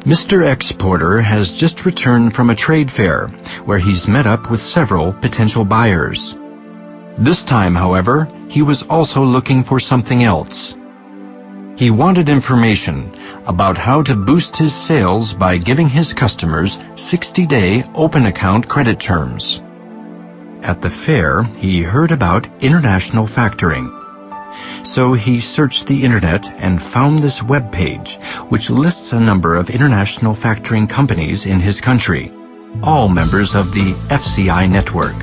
Mr. Exporter has just returned from a trade fair where he's met up with several potential buyers. This time, however, he was also looking for something else. He wanted information about how to boost his sales by giving his customers 60-day open account credit terms. At the fair, he heard about international factoring. So he searched the internet and found this web page, which lists a number of international factoring companies in his country, all members of the FCI network.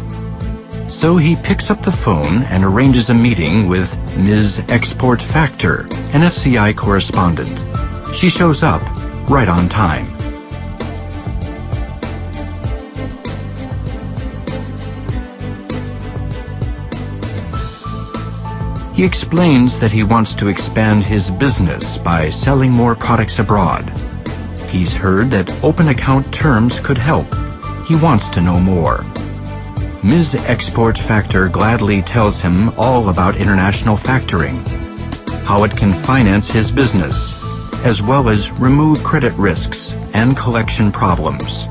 So he picks up the phone and arranges a meeting with Ms. Export Factor, an FCI correspondent. She shows up right on time. He explains that he wants to expand his business by selling more products abroad. He's heard that open account terms could help. He wants to know more. Ms. Export Factor gladly tells him all about international factoring, how it can finance his business, as well as remove credit risks and collection problems.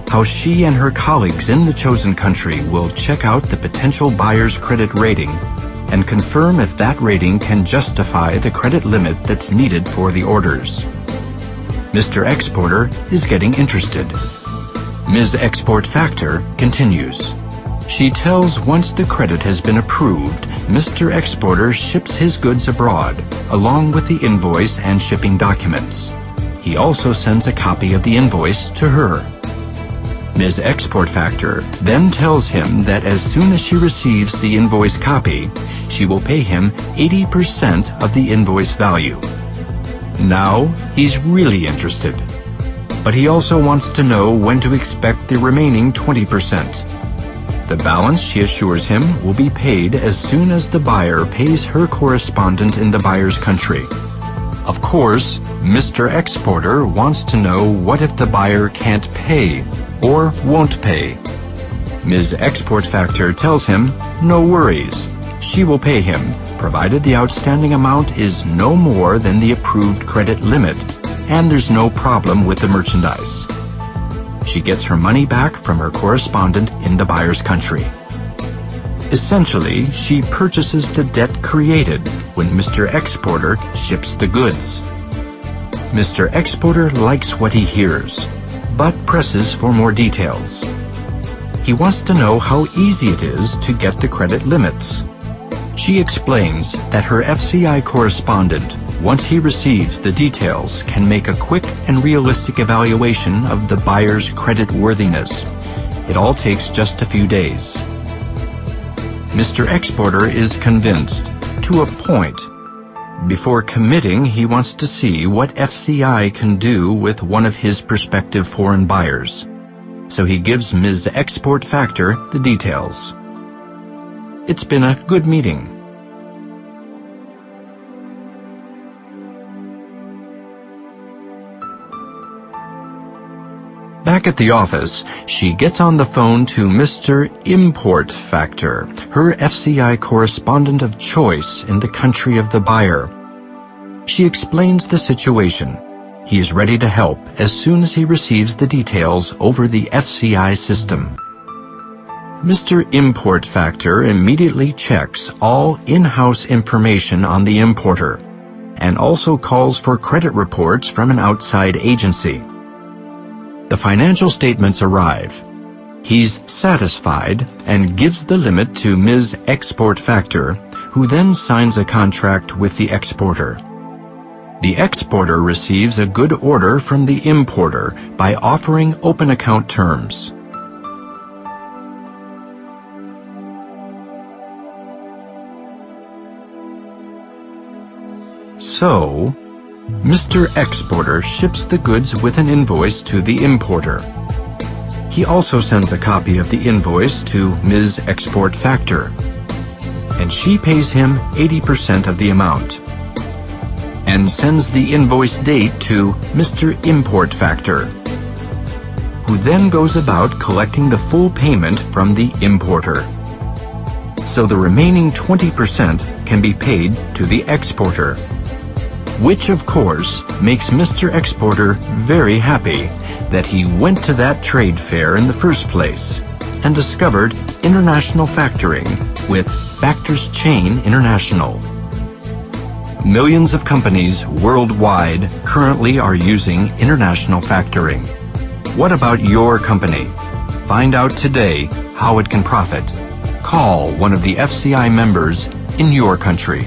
How she and her colleagues in the chosen country will check out the potential buyer's credit rating and confirm if that rating can justify the credit limit that's needed for the orders. Mr. Exporter is getting interested. Ms. Export Factor continues. She tells once the credit has been approved, Mr. Exporter ships his goods abroad, along with the invoice and shipping documents. He also sends a copy of the invoice to her. Ms. Export Factor then tells him that as soon as she receives the invoice copy, she will pay him 80% of the invoice value. Now he's really interested. But he also wants to know when to expect the remaining 20%. The balance, she assures him, will be paid as soon as the buyer pays her correspondent in the buyer's country. Of course, Mr. Exporter wants to know what if the buyer can't pay or won't pay. Ms. Export Factor tells him, no worries. She will pay him, provided the outstanding amount is no more than the approved credit limit, and there's no problem with the merchandise. She gets her money back from her correspondent in the buyer's country. Essentially, she purchases the debt created when Mr. Exporter ships the goods. Mr. Exporter likes what he hears, but presses for more details. He wants to know how easy it is to get the credit limits. She explains that her FCI correspondent, once he receives the details, can make a quick and realistic evaluation of the buyer's credit worthiness. It all takes just a few days. Mr. Exporter is convinced, to a point. Before committing, he wants to see what FCI can do with one of his prospective foreign buyers. So he gives Ms. Export Factor the details. It's been a good meeting. Back at the office, she gets on the phone to Mr. Import Factor, her FCI correspondent of choice in the country of the buyer. She explains the situation. He is ready to help as soon as he receives the details over the FCI system. Mr. Import Factor immediately checks all in-house information on the importer and also calls for credit reports from an outside agency. The financial statements arrive. He's satisfied and gives the limit to Ms. Export Factor, who then signs a contract with the exporter. The exporter receives a good order from the importer by offering open account terms. So, Mr. Exporter ships the goods with an invoice to the importer. He also sends a copy of the invoice to Ms. Export Factor, and she pays him 80% of the amount, and sends the invoice date to Mr. Import Factor, who then goes about collecting the full payment from the importer. So the remaining 20% can be paid to the exporter. Which, of course, makes Mr. Exporter very happy that he went to that trade fair in the first place and discovered international factoring with Factors Chain International. Millions of companies worldwide currently are using international factoring. What about your company? Find out today how it can profit. Call one of the FCI members in your country.